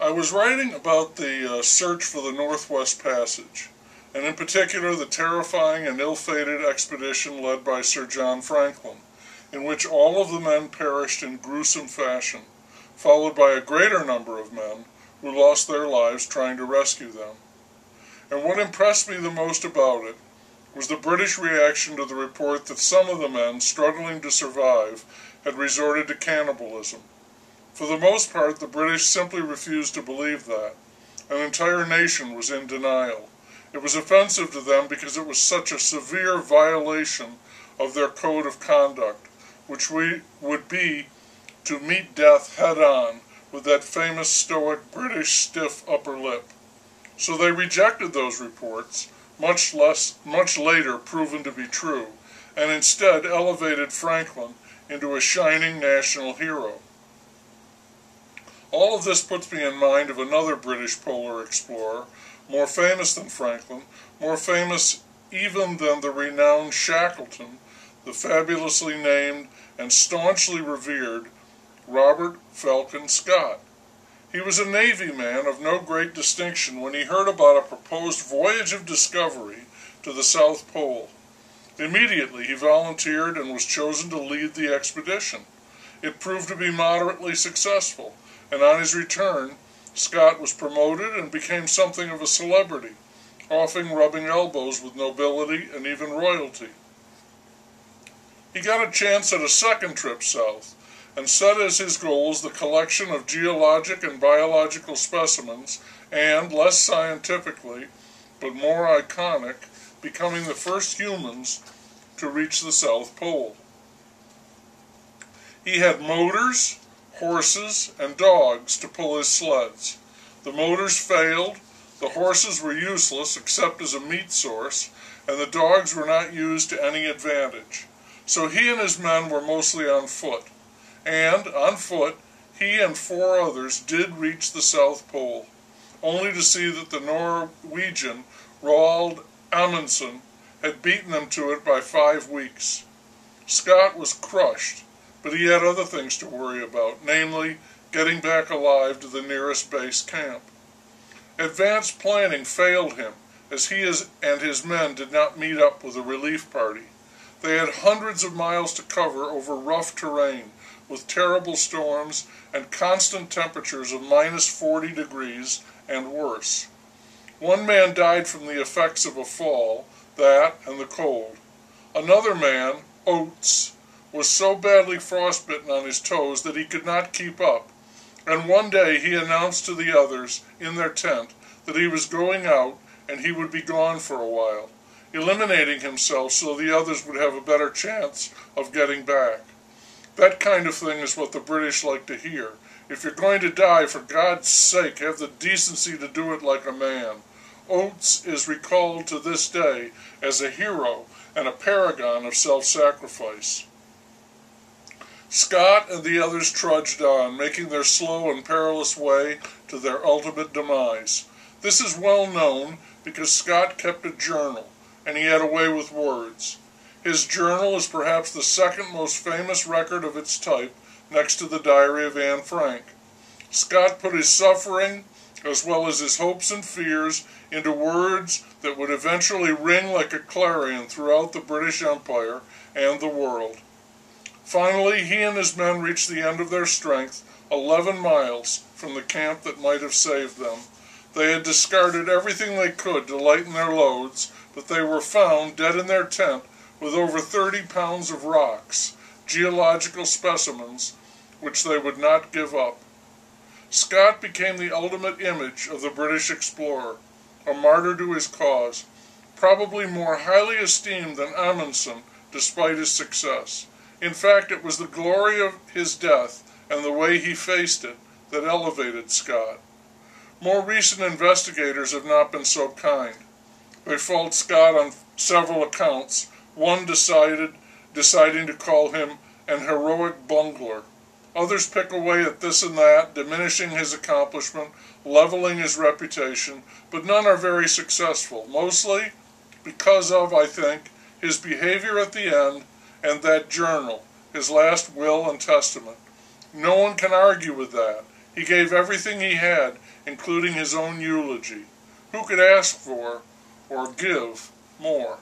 I was writing about the search for the Northwest Passage, and in particular the terrifying and ill-fated expedition led by Sir John Franklin, in which all of the men perished in gruesome fashion, followed by a greater number of men who lost their lives trying to rescue them. And what impressed me the most about it was the British reaction to the report that some of the men struggling to survive had resorted to cannibalism. For the most part, the British simply refused to believe that. An entire nation was in denial. It was offensive to them because it was such a severe violation of their code of conduct, which would be to meet death head-on with that famous stoic British stiff upper lip. So they rejected those reports, much later proven to be true, and instead elevated Franklin into a shining national hero. All of this puts me in mind of another British polar explorer, more famous than Franklin, more famous even than the renowned Shackleton, the fabulously named and staunchly revered Robert Falcon Scott. He was a Navy man of no great distinction when he heard about a proposed voyage of discovery to the South Pole. Immediately he volunteered and was chosen to lead the expedition. It proved to be moderately successful, and on his return, Scott was promoted and became something of a celebrity, often rubbing elbows with nobility and even royalty. He got a chance at a second trip south, and set as his goals the collection of geologic and biological specimens, and, less scientifically, but more iconic, becoming the first humans to reach the South Pole. He had motors, horses, and dogs to pull his sleds. The motors failed, the horses were useless except as a meat source, and the dogs were not used to any advantage. So he and his men were mostly on foot. And, on foot, he and 4 others did reach the South Pole, only to see that the Norwegian Roald Amundsen had beaten them to it by 5 weeks. Scott was crushed, but he had other things to worry about, namely, getting back alive to the nearest base camp. Advanced planning failed him, as he and his men did not meet up with a relief party. They had hundreds of miles to cover over rough terrain, with terrible storms and constant temperatures of -40 degrees and worse. One man died from the effects of a fall, that and the cold. Another man, Oates, was so badly frostbitten on his toes that he could not keep up, and one day he announced to the others in their tent that he was going out and he would be gone for a while, eliminating himself so the others would have a better chance of getting back. That kind of thing is what the British like to hear. If you're going to die, for God's sake, have the decency to do it like a man. Oates is recalled to this day as a hero and a paragon of self-sacrifice. Scott and the others trudged on, making their slow and perilous way to their ultimate demise. This is well known because Scott kept a journal, and he had a way with words. His journal is perhaps the second most famous record of its type, next to the Diary of Anne Frank. Scott put his suffering, as well as his hopes and fears, into words that would eventually ring like a clarion throughout the British Empire and the world. Finally, he and his men reached the end of their strength, 11 miles from the camp that might have saved them. They had discarded everything they could to lighten their loads, but they were found dead in their tent with over 30 pounds of rocks, geological specimens, which they would not give up. Scott became the ultimate image of the British explorer, a martyr to his cause, probably more highly esteemed than Amundsen despite his success. In fact, it was the glory of his death and the way he faced it that elevated Scott. More recent investigators have not been so kind. They fault Scott on several accounts, one deciding to call him an heroic bungler. Others pick away at this and that, diminishing his accomplishment, leveling his reputation, but none are very successful, mostly because of, I think, his behavior at the end and that journal, his last will and testament. No one can argue with that. He gave everything he had, including his own eulogy. Who could ask for or give more?